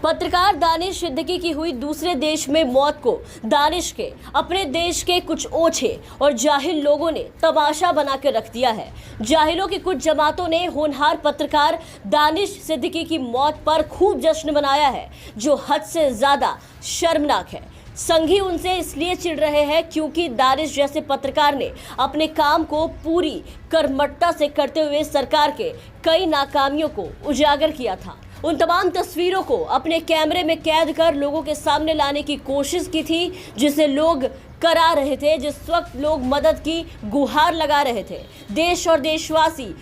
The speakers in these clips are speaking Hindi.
पत्रकार दानिश सिद्दीकी की हुई दूसरे देश में मौत को दानिश के अपने देश के कुछ ओछे और जाहिल लोगों ने तमाशा बनाकर रख दिया है। जाहिलों की कुछ जमातों ने होनहार पत्रकार दानिश सिद्दीकी की मौत पर खूब जश्न मनाया है, जो हद से ज्यादा शर्मनाक है। संघी उनसे इसलिए चिढ़ रहे हैं क्योंकि दानिश जैसे पत्रकार ने अपने काम को पूरी कर्मठता से करते हुए सरकार के कई नाकामियों को उजागर किया था। उन तमाम तस्वीरों को अपने कैमरे में कैद कर लोगों के सामने लाने की कोशिश की थी, जिसे लोग करा रहे थे। जिस वक्त लोग मदद की गुहार लगा रहे थे, देश और देशवासी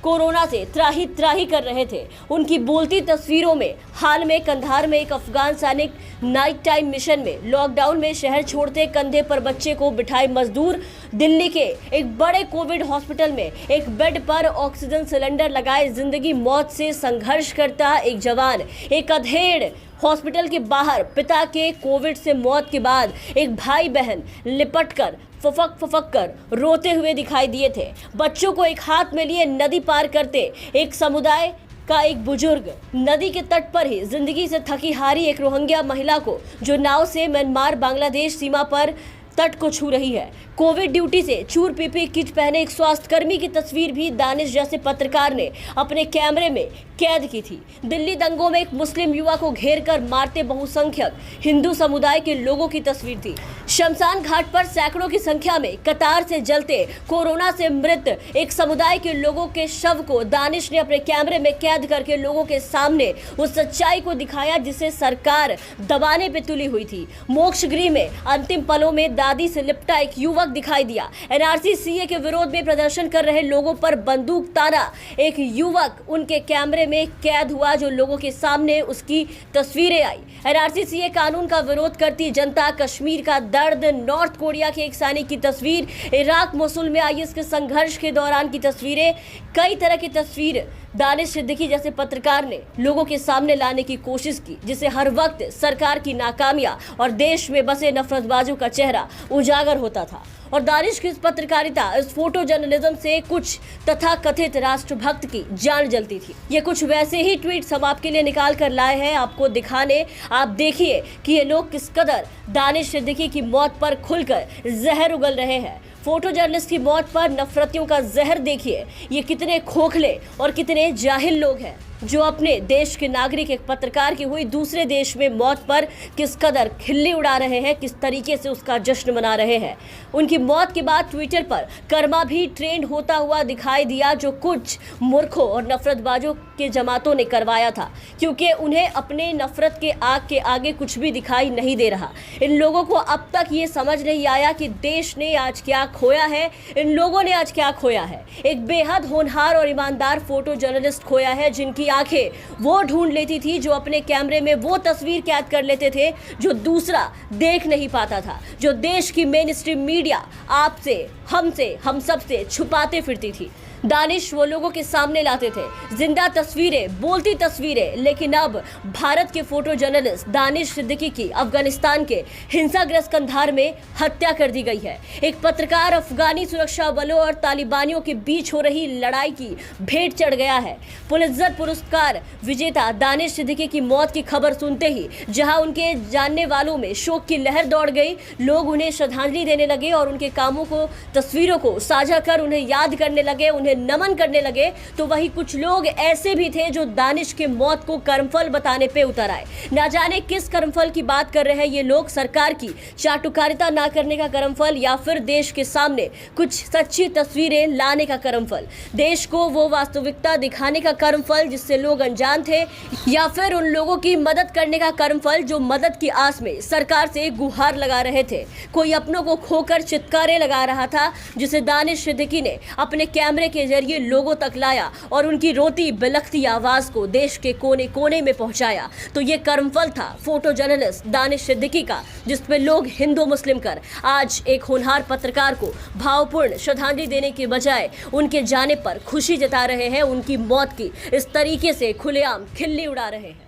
कोरोना से त्राही त्राही कर रहे थे, उनकी बोलती तस्वीरों में हाल में कंधार में एक अफगान सैनिक नाइट टाइम मिशन में लॉकडाउन में शहर छोड़ते कंधे पर बच्चे को बिठाए मजदूर, दिल्ली के एक बड़े कोविड हॉस्पिटल में एक बेड पर ऑक्सीजन सिलेंडर लगाए जिंदगी मौत से संघर्ष करता एक जवान, एक अधेड़ हॉस्पिटल के बाहर पिता के कोविड से मौत के बाद एक भाई बहन लिपटकर फुफक कर रोते हुए दिखाई दिए थे। बच्चों को एक हाथ में लिए नदी पार करते एक समुदाय का एक बुजुर्ग, नदी के तट पर ही जिंदगी से थकी हारी एक रोहिंग्या महिला को जो नाव से म्यांमार बांग्लादेश सीमा पर तट को छू रही है। कोविड ड्यूटी से चूर पीपी किट पहने एक स्वास्थ्यकर्मी की तस्वीर भी दानिश जैसे पत्रकार ने अपने कैमरे में कैद की थी। दिल्ली दंगों में एक मुस्लिम युवा को घेर कर मारते बहुसंख्यक हिंदू समुदाय के लोगों की तस्वीर थी। शमशान घाट पर सैकड़ों की संख्या में कतार से जलते कोरोना से मृत एक समुदाय के लोगों के शव को दानिश ने अपने कैमरे में कैद करके लोगों के सामने उस सच्चाई को दिखाया जिसे सरकार दबाने पे तुली हुई थी। मोक्ष गृह में अंतिम पलों में दादी से लिपटा एक युवक दिखाई दिया। एनआरसी सीए के विरोध में प्रदर्शन कर रहे लोगों पर बंदूक ताना एक युवक उनके कैमरे में कैद हुआ, जो लोगों के सामने उसकी तस्वीरें आई। एनआरसी सीए कानून का विरोध करती जनता, कश्मीर का दर्द, नॉर्थ कोरिया के एक सैनिक की तस्वीर, इराक मोसुल में आईएस के संघर्ष के दौरान की तस्वीरें, कई तरह की तस्वीर दानिश सिद्दीकी जैसे पत्रकार ने लोगों के सामने लाने की कोशिश की, जिसे हर वक्त सरकार की नाकामियां और देश में बसे नफरतबाजों का चेहरा उजागर होता था। और दानिश की इस पत्रकारिता, इस फोटो जर्नलिज्म से कुछ तथाकथित राष्ट्रभक्त की जान जलती थी। ये कुछ वैसे ही ट्वीट्स हम आपके लिए निकाल कर लाए हैं आपको दिखाने। आप देखिए कि ये लोग किस कदर दानिश सिद्दीकी की मौत पर खुलकर जहर उगल रहे हैं। फोटो जर्नलिस्ट की मौत पर नफरतियों का जहर देखिए। ये कितने खोखले और कितने जाहिल लोग हैं जो अपने देश के नागरिक एक पत्रकार की हुई दूसरे देश में मौत पर किस कदर खिल्ली उड़ा रहे हैं, किस तरीके से उसका जश्न मना रहे हैं। उनकी मौत के बाद ट्विटर पर कर्मा भी ट्रेंड होता हुआ दिखाई दिया, जो कुछ मूर्खों और नफरतबाजों के जमातों ने करवाया था, क्योंकि उन्हें अपने नफरत के आग के आगे कुछ भी दिखाई नहीं दे रहा। इन लोगों को अब तक ये समझ नहीं आया कि देश ने आज क्या खोया है, इन लोगों ने आज क्या खोया है। एक बेहद होनहार और ईमानदार फोटो जर्नलिस्ट खोया है, जिनकी आंखें वो ढूंढ लेती थी, जो अपने कैमरे में वो तस्वीर कैद कर लेते थे जो दूसरा देख नहीं पाता था, जो देश की मेन स्ट्रीम मीडिया आपसे, हमसे, हम सब से छुपाते फिरती थी। दानिश वो लोगों के सामने लाते थे जिंदा तस्वीरें, बोलती तस्वीरें। लेकिन अब भारत के फोटो जर्नलिस्ट दानिश सिद्दीकी की अफगानिस्तान के हिंसाग्रस्त कंधार में हत्या कर दी गई है। एक पत्रकार अफगानी सुरक्षा बलों और तालिबानियों के बीच हो रही लड़ाई की भेंट चढ़ गया है। पुलित्जर पुरस्कार विजेता दानिश सिद्दीकी की मौत की खबर सुनते ही जहां उनके जानने वालों में शोक की लहर दौड़ गई, लोग उन्हें श्रद्धांजलि देने लगे और उनके कामों को, तस्वीरों को साझा कर उन्हें याद करने लगे, उन्हें नमन करने लगे। तो वही कुछ लोग ऐसे भी थे जो दानिश के मौत को कर्मफल बताने पे उतर आए। ना जाने किस कर्मफल की बात कर रहे हैं ये लोग, सरकार की चाटुकारिता ना करने का कर्मफल, या फिर देश के सामने कुछ सच्ची तस्वीरें लाने का कर्मफल, देश को वो वास्तविकता दिखाने का कर्मफल जिससे लोग अनजान थे, या फिर उन लोगों की मदद करने का कर्मफल जो मदद की आस में सरकार से गुहार लगा रहे थे। कोई अपनों को खोकर चित्कारे लगा रहा था, जिसे दानिश सिद्दीकी ने अपने कैमरे के जरिए लोगों तक लाया और उनकी रोती बिलखती आवाज को देश के कोने कोने में पहुंचाया। तो ये कर्मफल था फोटो जर्नलिस्ट दानिश सिद्दीकी का, जिसपे लोग हिंदू मुस्लिम कर आज एक होनहार पत्रकार को भावपूर्ण श्रद्धांजलि देने के बजाय उनके जाने पर खुशी जता रहे हैं, उनकी मौत की इस तरीके से खुलेआम खिल्ली उड़ा रहे हैं।